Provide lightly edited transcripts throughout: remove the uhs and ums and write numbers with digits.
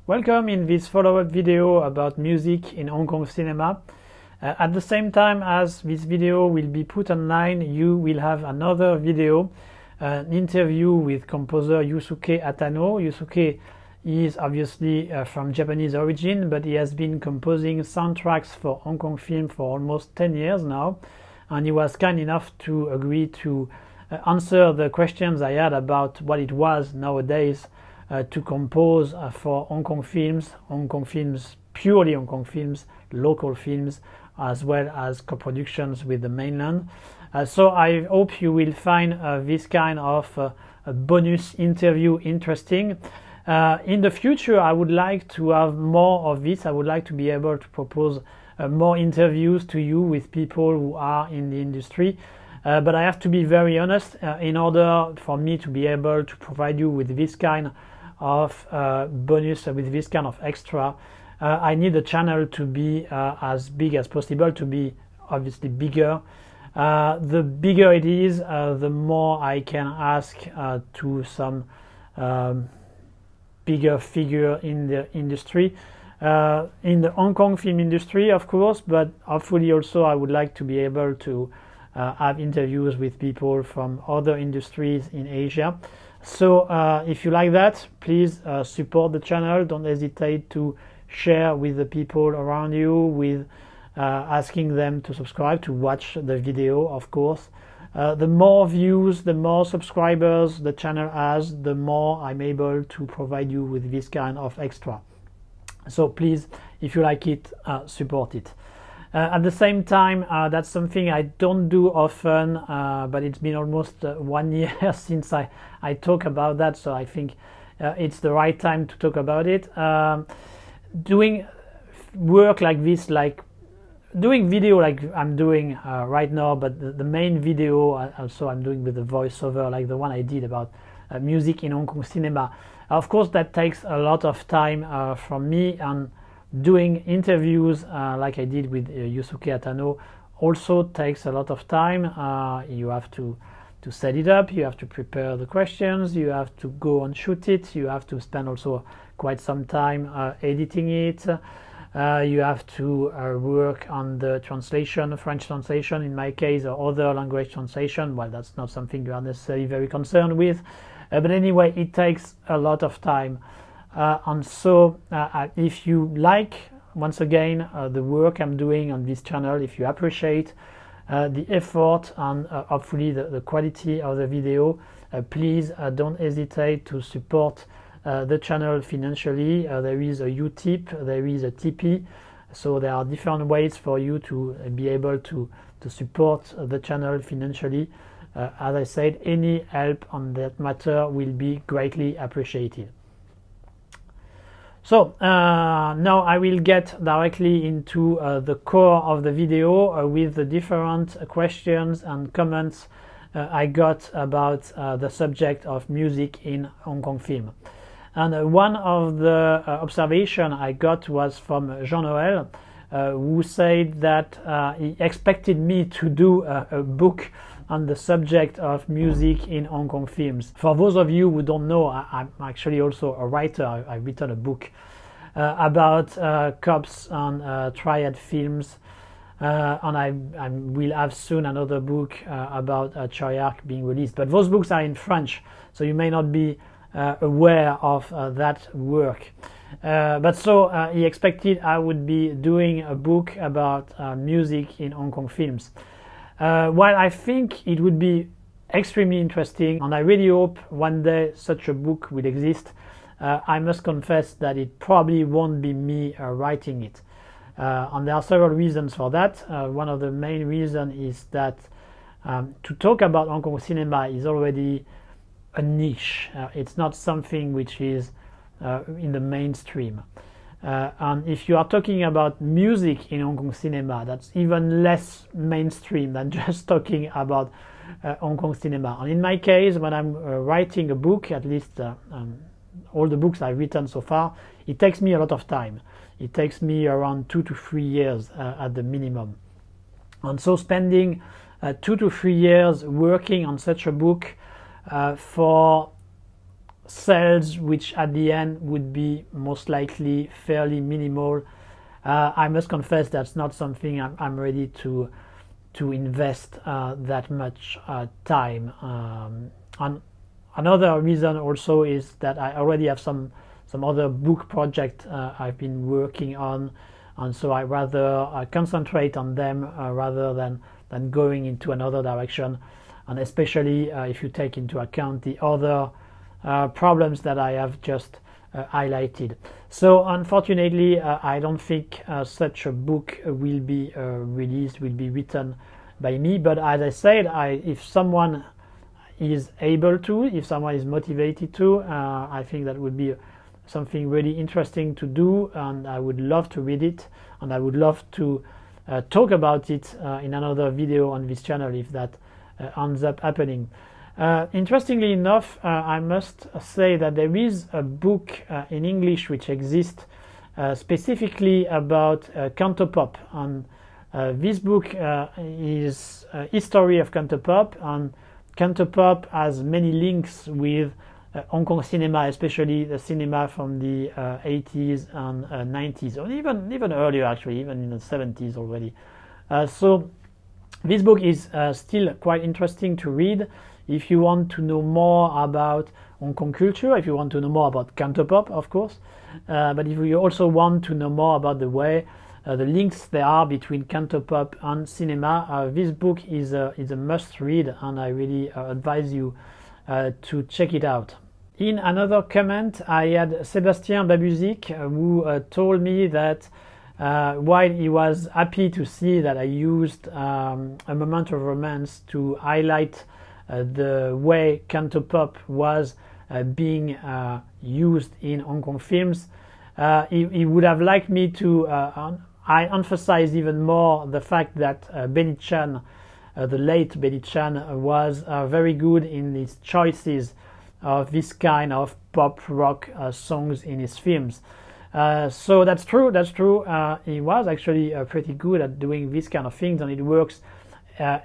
Welcome in this follow-up video about music in Hong Kong cinema. At the same time as this video will be put online, you will have another video, an interview with composer Yusuke Hatano. Yusuke is obviously from Japanese origin, but he has been composing soundtracks for Hong Kong film for almost 10 years now, and he was kind enough to agree to answer the questions I had about what it was nowadays to compose for Hong Kong films, purely Hong Kong films, local films, as well as co-productions with the mainland. So I hope you will find this kind of a bonus interview interesting. In the future, I would like to have more of this. I would like to be able to propose more interviews to you with people who are in the industry. But I have to be very honest, in order for me to be able to provide you with this kind of bonus, with this kind of extra, I need the channel to be as big as possible, to be obviously bigger. The bigger it is, the more I can ask to some bigger figure in the industry, in the Hong Kong film industry, of course, but hopefully also I would like to be able to have interviews with people from other industries in Asia. So if you like that, please support the channel. Don't hesitate to share with the people around you, with asking them to subscribe, to watch the video, of course. The more views, the more subscribers the channel has, the more I'm able to provide you with this kind of extra. So please, if you like it, support it. At the same time, that's something I don't do often, but it's been almost 1 year since I talk about that, so I think it's the right time to talk about it. Doing work like this, like doing video like I'm doing right now, but the main video also I'm doing with the voiceover, like the one I did about music in Hong Kong cinema. Of course, that takes a lot of time from me, and doing interviews like I did with Yusuke Hatano also takes a lot of time. You have to set it up, you have to prepare the questions, you have to go and shoot it, you have to spend also quite some time editing it, you have to work on the translation, French translation in my case, or other language translation. Well, that's not something you are necessarily very concerned with, but anyway, it takes a lot of time. And so if you like, once again, the work I'm doing on this channel, if you appreciate the effort and hopefully the quality of the video, please don't hesitate to support the channel financially. There is a utip, there is a tipeee, so there are different ways for you to be able to support the channel financially. As I said, any help on that matter will be greatly appreciated. So now I will get directly into the core of the video with the different questions and comments I got about the subject of music in Hong Kong film. And one of the observations I got was from Jean-Noël, who said that he expected me to do a book on the subject of music in Hong Kong films. For those of you who don't know, I'm actually also a writer. I've written a book about cops and triad films, and I will have soon another book about Choyark being released. But those books are in French, so you may not be aware of that work. But so he expected I would be doing a book about music in Hong Kong films. While I think it would be extremely interesting, and I really hope one day such a book will exist, I must confess that it probably won't be me writing it. And there are several reasons for that. One of the main reasons is that to talk about Hong Kong cinema is already a niche. It's not something which is in the mainstream. And if you are talking about music in Hong Kong cinema, that's even less mainstream than just talking about Hong Kong cinema. And in my case, when I'm writing a book, at least all the books I've written so far, it takes me a lot of time. It takes me around 2 to 3 years at the minimum. And so spending 2 to 3 years working on such a book for sales, which at the end would be most likely fairly minimal. I must confess that's not something I'm ready to invest that much time. And another reason also is that I already have some other book project I've been working on, and so I rather concentrate on them rather than going into another direction, and especially if you take into account the other problems that I have just highlighted. So unfortunately I don't think such a book will be released, will be written by me, but as I said, if someone is able to, if someone is motivated to, I think that would be something really interesting to do, and I would love to read it, and I would love to talk about it in another video on this channel if that ends up happening. Interestingly enough, I must say that there is a book in English which exists specifically about cantopop, and this book is a history of cantopop, and cantopop has many links with Hong Kong cinema, especially the cinema from the 80s and 90s, or even earlier actually, even in the 70s already. So this book is still quite interesting to read if you want to know more about Hong Kong culture, if you want to know more about cantopop, of course, but if you also want to know more about the way the links there are between cantopop and cinema, this book is a must read, and I really advise you to check it out. In another comment, I had Sébastien Babuzik who told me that while he was happy to see that I used a moment of romance to highlight the way cantopop was being used in Hong Kong films, he would have liked me to I emphasize even more the fact that Benny Chan, the late Benny Chan, was very good in his choices of this kind of pop rock songs in his films. So that's true. He was actually pretty good at doing these kind of things, and it works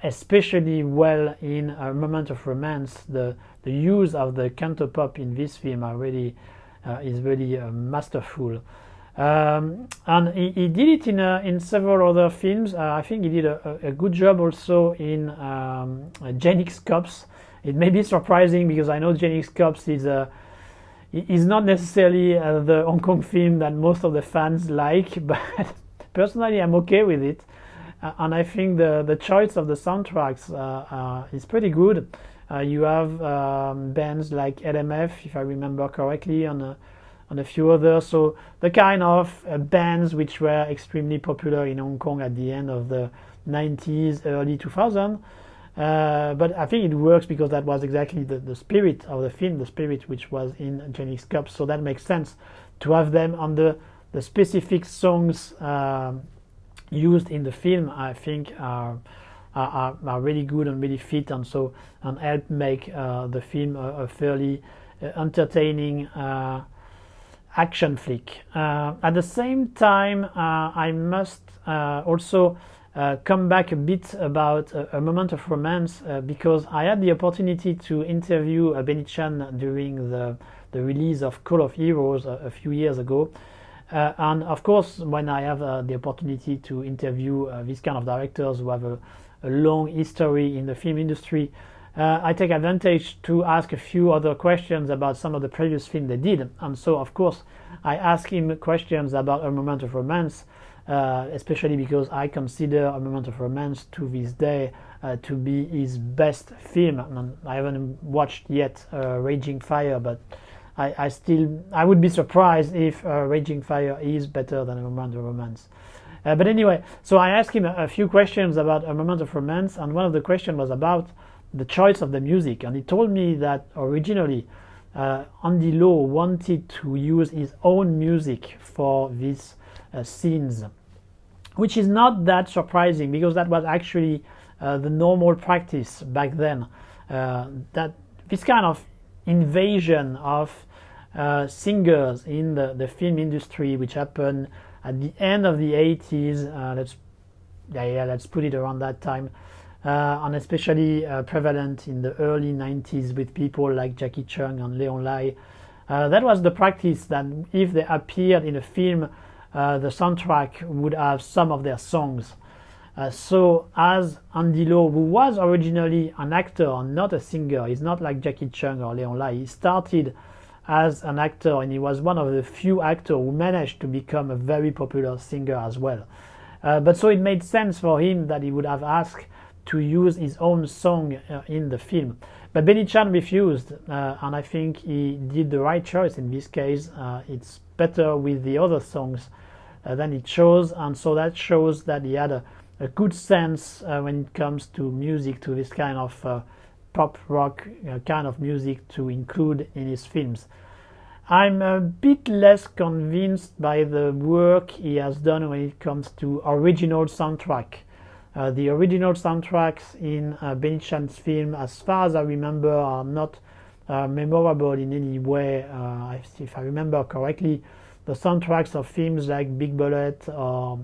especially well in A Moment of Romance. The use of the cantopop in this film is really masterful. And he did it in several other films. I think he did a good job also in Genix Cops. It may be surprising because I know Genix Cops is not necessarily the Hong Kong film that most of the fans like, but personally I'm okay with it. And I think the choice of the soundtracks is pretty good. You have bands like LMF, if I remember correctly, and a few others. So the kind of bands which were extremely popular in Hong Kong at the end of the 90s, early 2000s. But I think it works because that was exactly the spirit of the film, the spirit which was in Genix Cup. So that makes sense to have them on the specific songs used in the film. I think are really good and really fit, and help make the film a fairly entertaining action flick. At the same time, I must also come back a bit about A Moment of Romance, because I had the opportunity to interview Benny Chan during the release of Call of Heroes a few years ago. And of course, when I have the opportunity to interview these kind of directors who have a long history in the film industry, I take advantage to ask a few other questions about some of the previous films they did. And so, of course, I asked him questions about A Moment of Romance, especially because I consider A Moment of Romance to this day to be his best film. And I haven't watched yet Raging Fire, but I would be surprised if Raging Fire is better than A Moment of Romance. But anyway, so I asked him a few questions about A Moment of Romance, and one of the questions was about the choice of the music, and he told me that originally Andy Lau wanted to use his own music for these scenes, which is not that surprising because that was actually the normal practice back then. That this kind of invasion of singers in the film industry, which happened at the end of the 80s, let's put it around that time, and especially prevalent in the early 90s with people like Jackie Chung and Leon Lai. That was the practice, that if they appeared in a film, the soundtrack would have some of their songs. So as Andy Lau, who was originally an actor and not a singer, he's not like Jackie Chung or Leon Lai, he started as an actor, and he was one of the few actors who managed to become a very popular singer as well. But so it made sense for him that he would have asked to use his own song in the film. But Benny Chan refused, and I think he did the right choice in this case. It's better with the other songs than he chose, and so that shows that he had a good sense when it comes to music, to this kind of pop rock kind of music to include in his films. I'm a bit less convinced by the work he has done when it comes to original soundtrack. The original soundtracks in Benny Chan's film, as far as I remember, are not memorable in any way. If I remember correctly, the soundtracks of films like Big Bullet or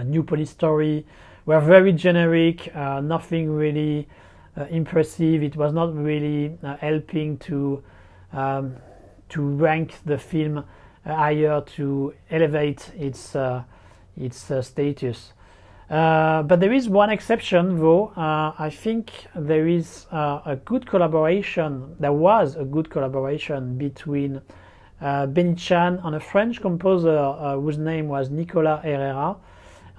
New Police Story were very generic, nothing really impressive. It was not really helping to rank the film higher, to elevate its status. But there is one exception, though. I think there is a good collaboration. There was a good collaboration between Benny Chan and a French composer whose name was Nicolas Herrera,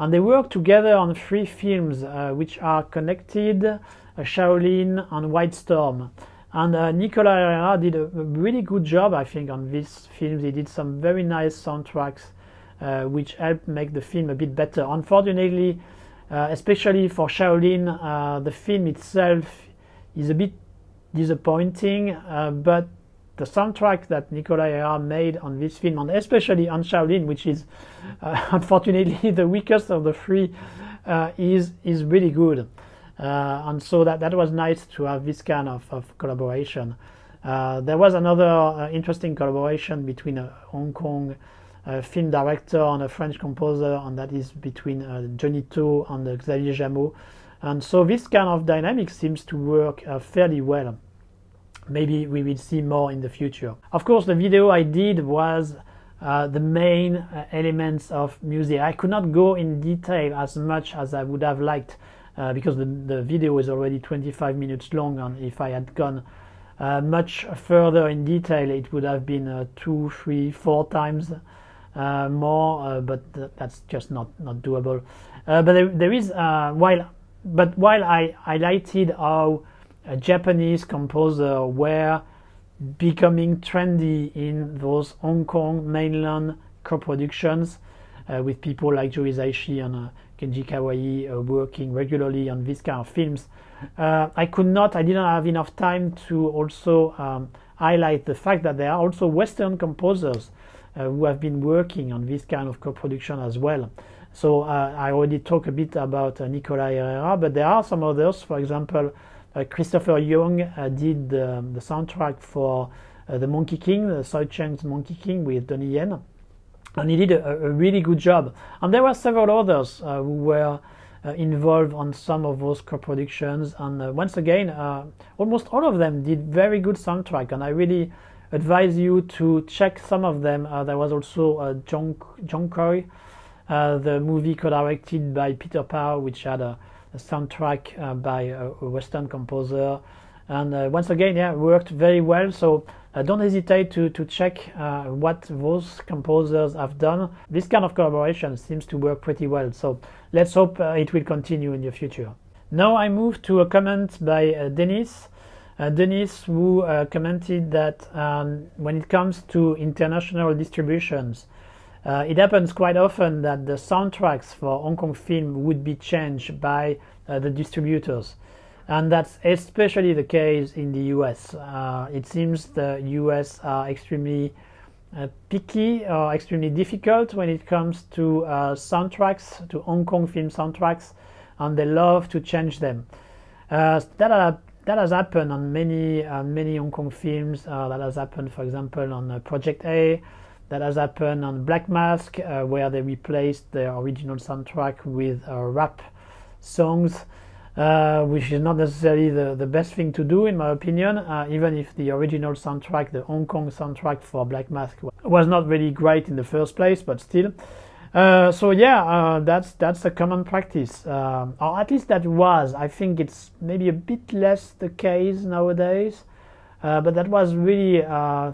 and they worked together on 3 films which are connected: Shaolin and White Storm. And Nicolas Herrera did a really good job, I think, on these films. He did some very nice soundtracks which helped make the film a bit better. Unfortunately, especially for Shaolin, the film itself is a bit disappointing, but the soundtrack that Nicolas Herrera made on this film, and especially on Shaolin, which is unfortunately the weakest of the 3, is really good. And so that was nice to have this kind of collaboration. There was another interesting collaboration between a Hong Kong film director and a French composer, and that is between Johnny To and Xavier Jameau. And so this kind of dynamic seems to work fairly well. Maybe we will see more in the future. Of course, the video I did was the main elements of music. I could not go in detail as much as I would have liked, because the video is already 25 minutes long, and if I had gone much further in detail, it would have been 2, 3, 4 times more, but that's just not doable. But there is while I highlighted how Japanese composers were becoming trendy in those Hong Kong mainland co-productions with people like Joe Hisaishi and Kenji Kawai working regularly on these kind of films. I didn't have enough time to also highlight the fact that there are also Western composers who have been working on this kind of co-production as well. So I already talked a bit about Nicolas Herrera, but there are some others. For example, Christopher Young did the soundtrack for The Monkey King, the Soi Cheng's Monkey King with Donnie Yen, and he did a really good job. And there were several others who were involved on some of those co-productions, and once again, almost all of them did very good soundtrack, and I really advise you to check some of them. There was also Jong Koi, the movie co-directed by Peter Pao, which had a soundtrack by a Western composer, and once again, worked very well. So don't hesitate to check what those composers have done. This kind of collaboration seems to work pretty well, so let's hope it will continue in the future. Now I move to a comment by Dennis. Dennis, who commented that when it comes to international distributions, it happens quite often that the soundtracks for Hong Kong film would be changed by the distributors, and that's especially the case in the US. It seems the US are extremely picky or extremely difficult when it comes to soundtracks, to Hong Kong film soundtracks, and they love to change them. That has happened on many Hong Kong films. That has happened, for example, on Project A. That has happened on Black Mask, where they replaced the original soundtrack with rap songs. which is not necessarily the best thing to do in my opinion, even if the original soundtrack, the Hong Kong soundtrack for Black Mask, was not really great in the first place, but still. So yeah, that's a common practice, or at least that was. I think it's maybe a bit less the case nowadays, but that was really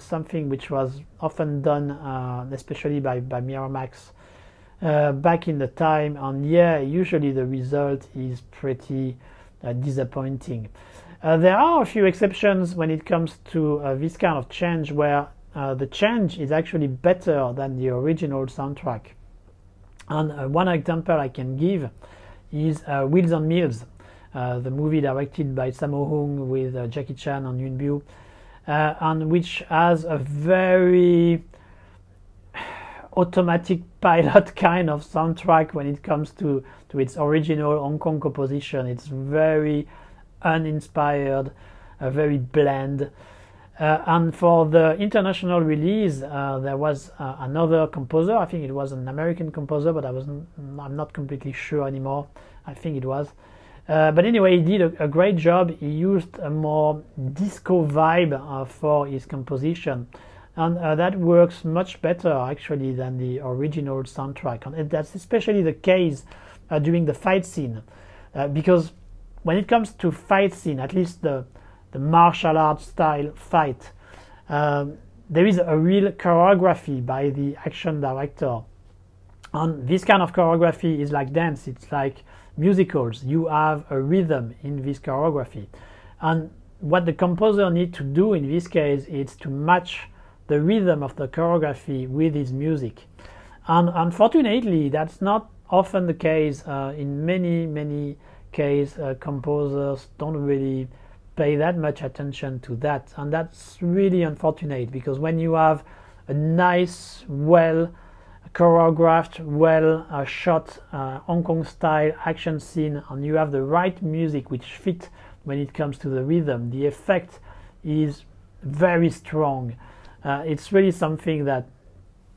something which was often done, especially by Miramax back in the time, and yeah, usually the result is pretty disappointing. There are a few exceptions when it comes to this kind of change, where the change is actually better than the original soundtrack. And one example I can give is Wheels on Meals, the movie directed by Sammo Hung with Jackie Chan and Yuen Biao, and which has a very automatic pilot kind of soundtrack when it comes to its original Hong Kong composition. It's very uninspired, very bland. And for the international release, there was another composer. I think it was an American composer, but I'm not completely sure anymore. I think it was. But anyway, he did a great job. He used a more disco vibe for his composition. And that works much better actually than the original soundtrack. And that's especially the case during the fight scene. Because when it comes to fight scene, at least the martial arts style fight, there is a real choreography by the action director. And this kind of choreography is like dance, it's like musicals. You have a rhythm in this choreography. And what the composer needs to do in this case is to match the rhythm of the choreography with his music. And unfortunately, that's not often the case. In many cases, composers don't really pay that much attention to that, and that's really unfortunate, because when you have a nice, well choreographed, well shot Hong Kong style action scene, and you have the right music which fit when it comes to the rhythm, the effect is very strong. It's really something that,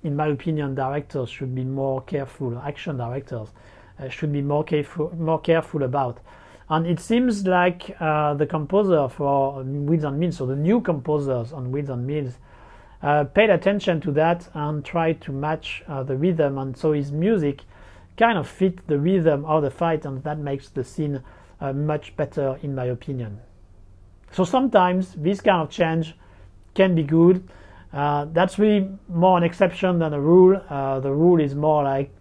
in my opinion, directors should be more careful, action directors should be more careful about. And it seems like the composer for Wheels on Meals, or the new composers on Wheels on Meals, paid attention to that and tried to match the rhythm, and so his music kind of fit the rhythm of the fight, and that makes the scene much better in my opinion. So sometimes this kind of change can be good. That's really more an exception than a rule. The rule is more like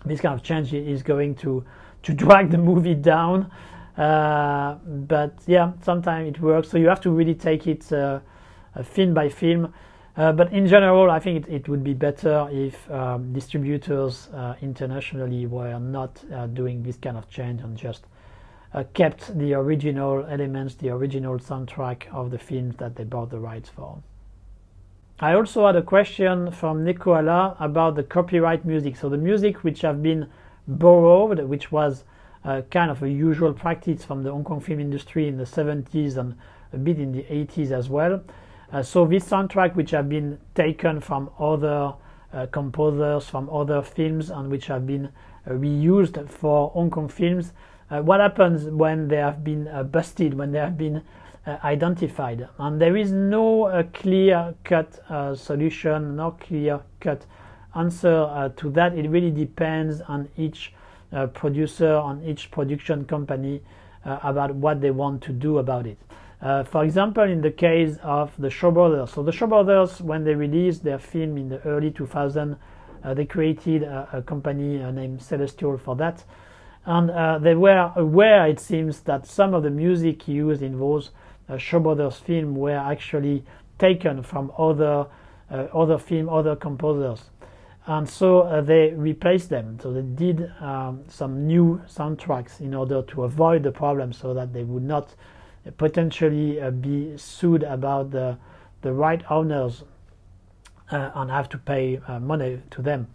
this kind of change is going to drag the movie down, but yeah, sometimes it works, so you have to really take it film by film, but in general I think it would be better if distributors internationally were not doing this kind of change and just kept the original elements, the original soundtrack of the films that they bought the rights for. I also had a question from Nicola about the copyright music, so the music which have been borrowed, which was kind of a usual practice from the Hong Kong film industry in the 70s and a bit in the 80s as well. So this soundtrack which have been taken from other composers, from other films, and which have been reused for Hong Kong films, what happens when they have been busted, when they have been identified? And there is no clear-cut solution, no clear-cut answer to that. It really depends on each producer, on each production company about what they want to do about it. For example, in the case of the Shaw Brothers, so the Shaw Brothers, when they released their film in the early 2000s, they created a company named Celestial for that, and they were aware, it seems, that some of the music used in those Shaw Brothers films were actually taken from other composers. And so they replaced them. So they did some new soundtracks in order to avoid the problem, so that they would not potentially be sued about the right owners and have to pay money to them.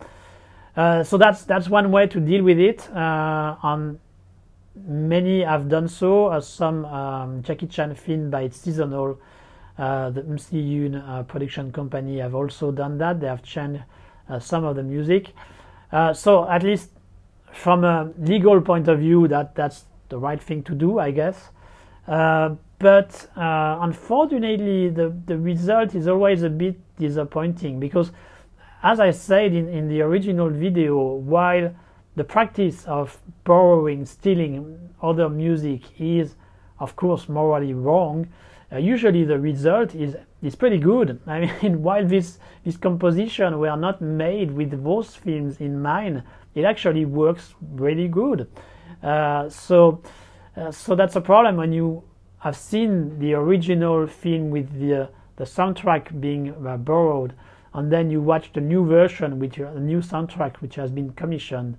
So that's one way to deal with it. And many have done so. Some Jackie Chan film by Seasonal, the MCU production company, have also done that. They have changed some of the music. So at least from a legal point of view, that's the right thing to do, I guess. But unfortunately, the result is always a bit disappointing because, as I said in the original video, while the practice of borrowing, stealing other music is, of course, morally wrong, usually the result is pretty good. I mean, while this composition were not made with those films in mind, it actually works really good. So that's a problem when you have seen the original film with the soundtrack being borrowed, and then you watch the new version with a new soundtrack which has been commissioned.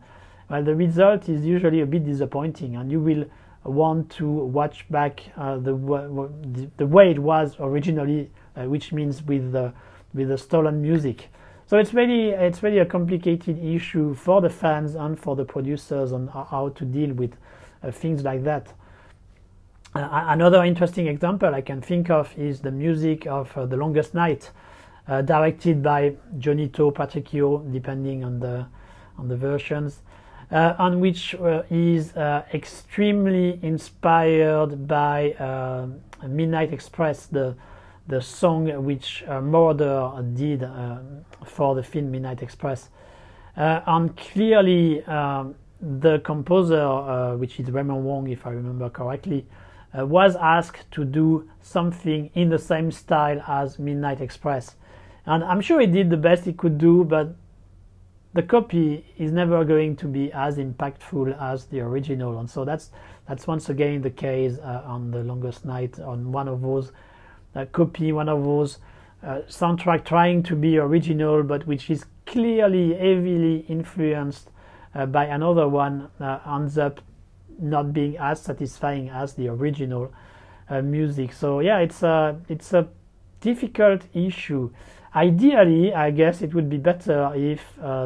Well, the result is usually a bit disappointing, and you will want to watch back the way it was originally, which means with the stolen music. So it's really a complicated issue for the fans and for the producers on how to deal with things like that. Another interesting example I can think of is the music of The Longest Night, directed by Johnny To, Patrick Yo, depending on the versions, on which is extremely inspired by Midnight Express, the song which Moroder did for the film Midnight Express. And clearly the composer, which is Raymond Wong, if I remember correctly, was asked to do something in the same style as Midnight Express. And I'm sure he did the best he could do, but the copy is never going to be as impactful as the original. And so that's once again the case on The Longest Night, on one of those copy, one of those soundtrack trying to be original, but which is clearly heavily influenced by another one, ends up not being as satisfying as the original music. So yeah, it's a difficult issue. Ideally, I guess it would be better if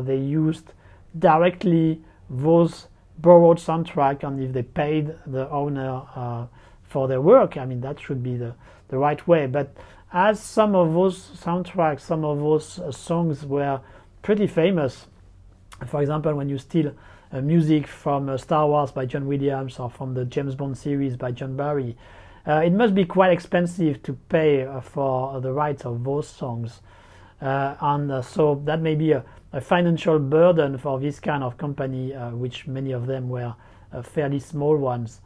they used directly those borrowed soundtrack, and if they paid the owner for their work. I mean, that should be the right way. But as some of those soundtracks, some of those songs were pretty famous, for example, when you steal music from Star Wars by John Williams or from the James Bond series by John Barry, it must be quite expensive to pay for the rights of those songs. And so that may be a financial burden for this kind of company, which many of them were fairly small ones.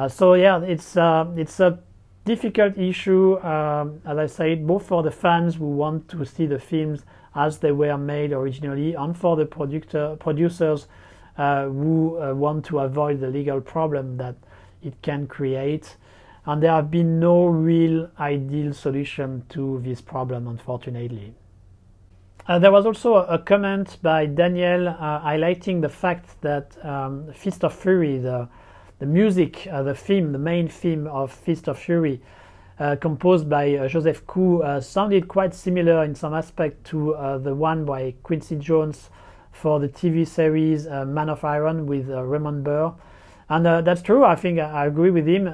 So yeah, it's a difficult issue, as I said, both for the fans who want to see the films as they were made originally, and for the producers who want to avoid the legal problem that it can create. And there have been no real ideal solution to this problem, unfortunately. There was also a comment by Daniel highlighting the fact that Fist of Fury, the music, the main theme of Fist of Fury, composed by Joseph Koo, sounded quite similar in some aspect to the one by Quincy Jones for the TV series Man of Iron with Raymond Burr. And that's true. I think I agree with him.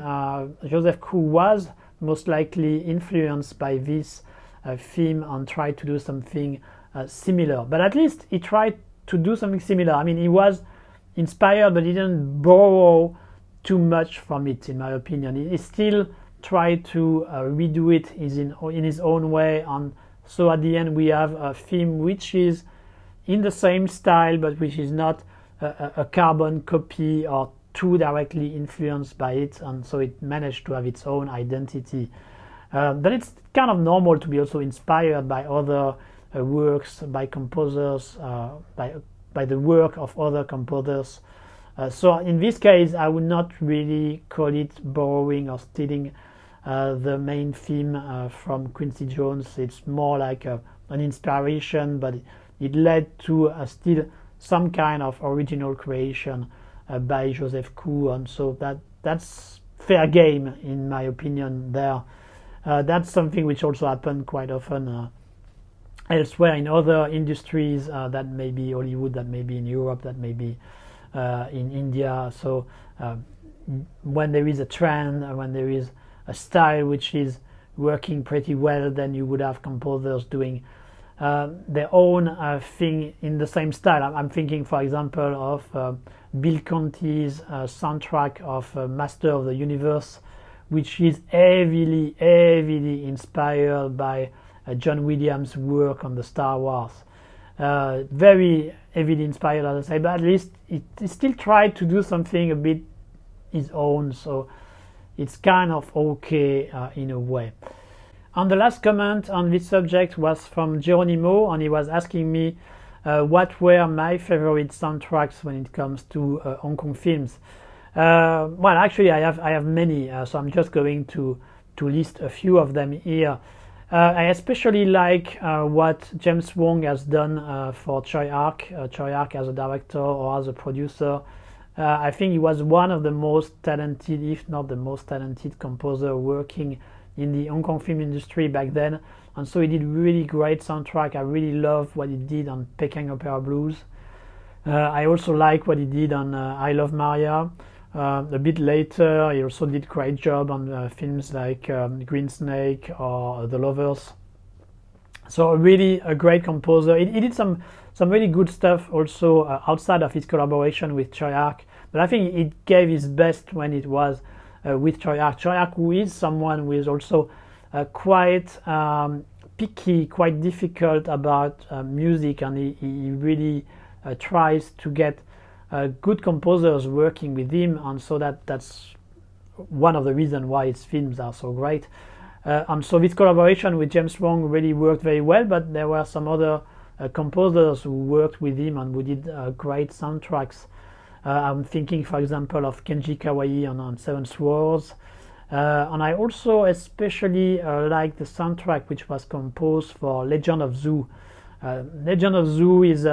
Joseph Koo was most likely influenced by this theme and tried to do something similar. But at least he tried to do something similar. I mean, he was inspired, but he didn't borrow too much from it, in my opinion. He still tried to redo it in his own way. And so at the end, we have a theme which is in the same style, but which is not a carbon copy or too directly influenced by it, and so it managed to have its own identity. But it's kind of normal to be also inspired by other works, by composers, by the work of other composers. So in this case, I would not really call it borrowing or stealing the main theme from Quincy Jones. It's more like an inspiration, but it led to still some kind of original creation by Joseph Koo, and so that's fair game, in my opinion. There, that's something which also happened quite often elsewhere in other industries, that may be Hollywood, that may be in Europe, that may be in India. So when there is a trend, when there is a style which is working pretty well, then you would have composers doing their own thing in the same style. I'm thinking, for example, of Bill Conti's soundtrack of Master of the Universe, which is heavily inspired by John Williams' work on the Star Wars. Very heavily inspired, as I say, but at least it still tried to do something a bit his own, so it's kind of okay in a way. And the last comment on this subject was from Geronimo, and he was asking me what were my favorite soundtracks when it comes to Hong Kong films. Well, actually, I have many, so I'm just going to list a few of them here. I especially like what James Wong has done for Choi Ark as a director or as a producer. I think he was one of the most talented, if not the most talented composer working in the Hong Kong film industry back then, and so he did really great soundtrack. I really love what he did on Peking Opera Blues. I also like what he did on I Love Maria. A bit later, he also did great job on films like Green Snake or The Lovers. So really a great composer. He did some really good stuff also outside of his collaboration with Choi Ark, but I think he gave his best when it was with Choi Ark. Choi Ark, who is someone who is also quite picky, quite difficult about music, and he really tries to get good composers working with him, and so that's one of the reasons why his films are so great. And so this collaboration with James Wong really worked very well, but there were some other composers who worked with him and who did great soundtracks. I'm thinking, for example, of Kenji Kawai on Seven Swords, and I also especially like the soundtrack which was composed for Legend of Zoo. Legend of Zoo is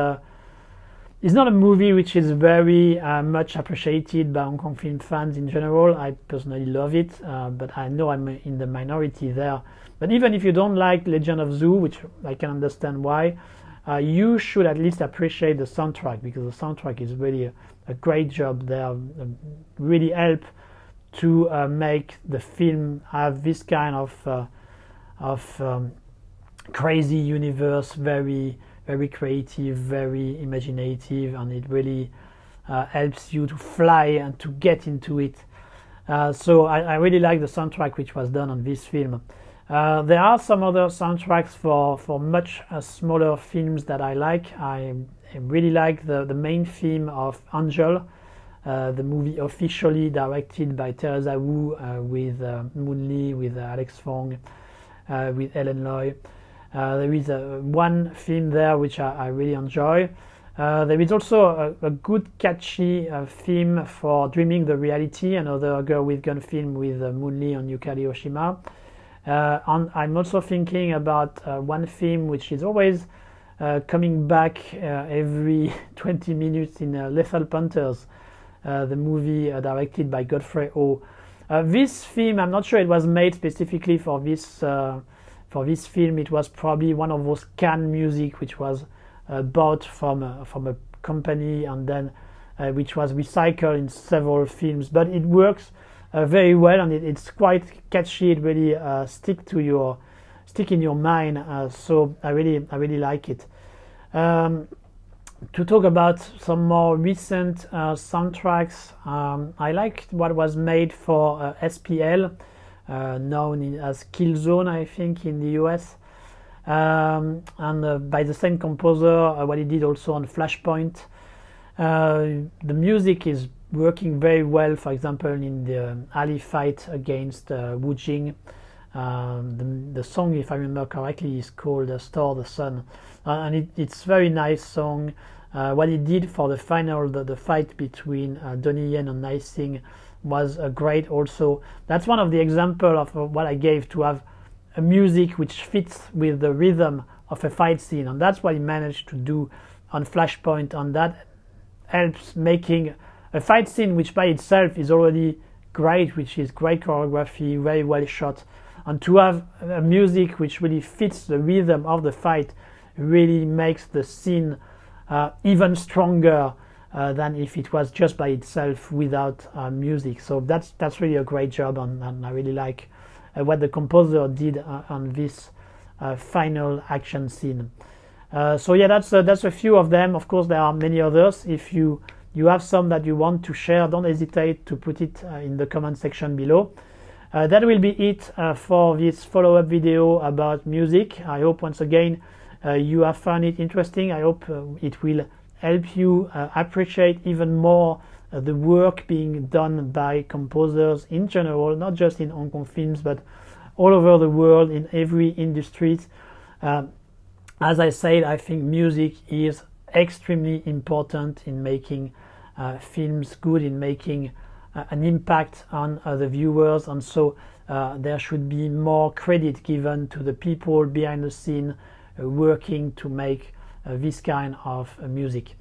not a movie which is very much appreciated by Hong Kong film fans in general. I personally love it, but I know I'm in the minority there. But even if you don't like Legend of Zoo, which I can understand why, you should at least appreciate the soundtrack, because the soundtrack is really a great job there. Really help to make the film have this kind of crazy universe, very creative, very imaginative, and it really helps you to fly and to get into it. So I really like the soundtrack which was done on this film. There are some other soundtracks for much smaller films that I like. I really like the main theme of Angel, the movie officially directed by Teresa Wu, with Moon Lee, with Alex Fong, with Ellen Loy. There is one theme there which I really enjoy. There is also a good catchy theme for Dreaming the Reality, another Girl with Gun film with Moon Lee and Yukari Oshima. And I'm also thinking about one theme which is always coming back every 20 minutes in Lethal Panthers, the movie directed by Godfrey Ho. This theme, I'm not sure it was made specifically for this film. It was probably one of those canned music which was bought from a company and then which was recycled in several films. But it works very well, and it's quite catchy. It really stick in your mind. So I really like it. To talk about some more recent soundtracks, I liked what was made for SPL, known as Killzone, I think, in the US, and by the same composer, what he did also on Flashpoint. The music is working very well, for example, in the alley fight against Wu Jing. The song, if I remember correctly, is called Store the Sun, and it's very nice song. What he did for the final, the fight between Donnie Yen and Nai Singh was great also. That's one of the examples of what I gave, to have a music which fits with the rhythm of a fight scene, and that's what he managed to do on Flashpoint, and that helps making a fight scene which by itself is already great, which is great choreography, very well shot, and to have a music which really fits the rhythm of the fight really makes the scene even stronger than if it was just by itself without music. So that's really a great job, and I really like what the composer did on this final action scene. So yeah, that's a few of them. Of course, there are many others. If you have some that you want to share, don't hesitate to put it in the comment section below. That will be it for this follow-up video about music. I hope once again you have found it interesting. I hope it will help you appreciate even more the work being done by composers in general, not just in Hong Kong films, but all over the world in every industry. As I said, I think music is extremely important in making films good, in making an impact on the viewers, and so there should be more credit given to the people behind the scene working to make this kind of music.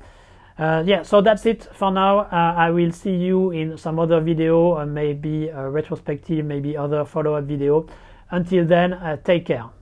Yeah, so that's it for now. I will see you in some other video, maybe a retrospective, maybe other follow-up video. Until then, take care.